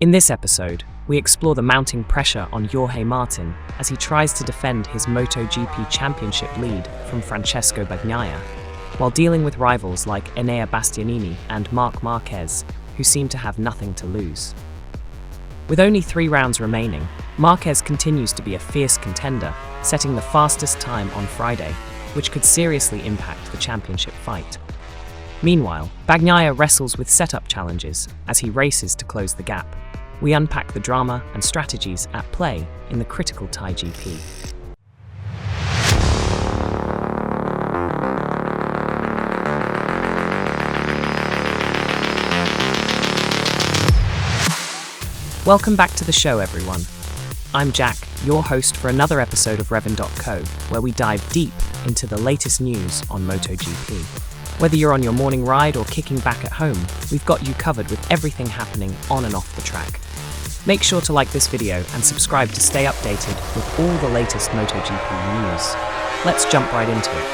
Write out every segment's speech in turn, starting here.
In this episode, we explore the mounting pressure on Jorge Martin as he tries to defend his MotoGP championship lead from Francesco Bagnaia, while dealing with rivals like Enea Bastianini and Marquez, who seem to have nothing to lose. With only 3 rounds remaining, Marquez continues to be a fierce contender, setting the fastest time on Friday, which could seriously impact the championship fight. Meanwhile, Bagnaia wrestles with setup challenges as he races to close the gap. We unpack the drama and strategies at play in the critical Thai GP. Welcome back to the show, everyone. I'm Jack, your host for another episode of Revin.co, where we dive deep into the latest news on MotoGP. Whether you're on your morning ride or kicking back at home, we've got you covered with everything happening on and off the track. Make sure to like this video and subscribe to stay updated with all the latest MotoGP news. Let's jump right into it.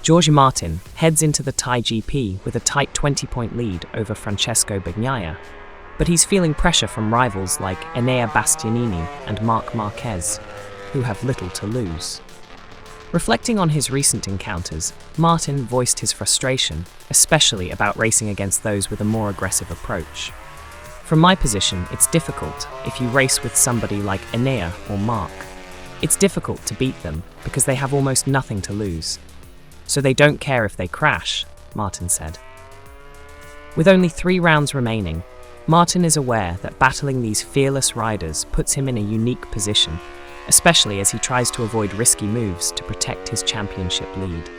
Jorge Martin heads into the Thai GP with a tight 20-point lead over Francesco Bagnaia, but he's feeling pressure from rivals like Enea Bastianini and Marquez, who have little to lose. Reflecting on his recent encounters, Martin voiced his frustration, especially about racing against those with a more aggressive approach. From my position, it's difficult if you race with somebody like Enea or Marc. It's difficult to beat them because they have almost nothing to lose. So they don't care if they crash, Martin said. With only 3 rounds remaining, Martin is aware that battling these fearless riders puts him in a unique position, especially as he tries to avoid risky moves to protect his championship lead.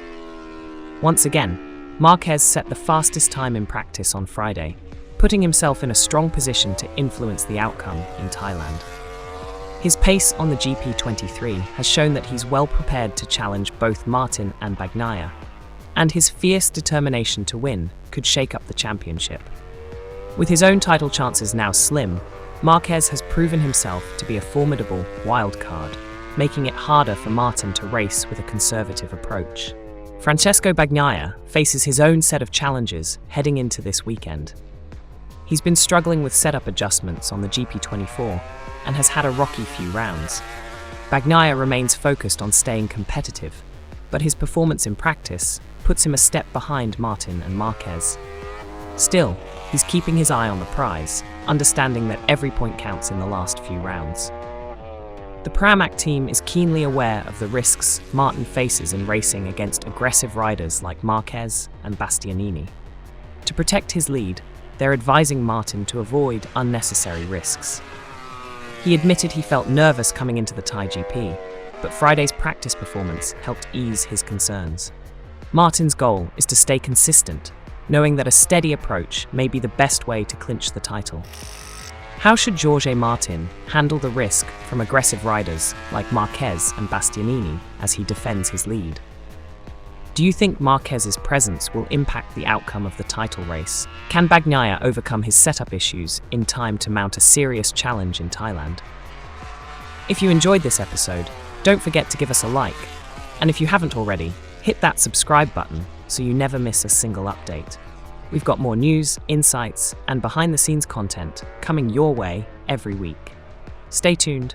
Once again, Marquez set the fastest time in practice on Friday, putting himself in a strong position to influence the outcome in Thailand. His pace on the GP23 has shown that he's well prepared to challenge both Martin and Bagnaia, and his fierce determination to win could shake up the championship. With his own title chances now slim, Marquez has proven himself to be a formidable wild card, making it harder for Martin to race with a conservative approach. Francesco Bagnaia faces his own set of challenges heading into this weekend. He's been struggling with setup adjustments on the GP24 and has had a rocky few rounds. Bagnaia remains focused on staying competitive, but his performance in practice puts him a step behind Martin and Marquez. Still, he's keeping his eye on the prize, understanding that every point counts in the last few rounds. The Pramac team is keenly aware of the risks Martin faces in racing against aggressive riders like Marquez and Bastianini. To protect his lead, they're advising Martin to avoid unnecessary risks. He admitted he felt nervous coming into the Thai GP, but Friday's practice performance helped ease his concerns. Martin's goal is to stay consistent, knowing that a steady approach may be the best way to clinch the title. How should Jorge Martin handle the risk from aggressive riders like Marquez and Bastianini as he defends his lead? Do you think Marquez's presence will impact the outcome of the title race? Can Bagnaia overcome his setup issues in time to mount a serious challenge in Thailand? If you enjoyed this episode, don't forget to give us a like. And if you haven't already, hit that subscribe button so you never miss a single update. We've got more news, insights, and behind-the-scenes content coming your way every week. Stay tuned.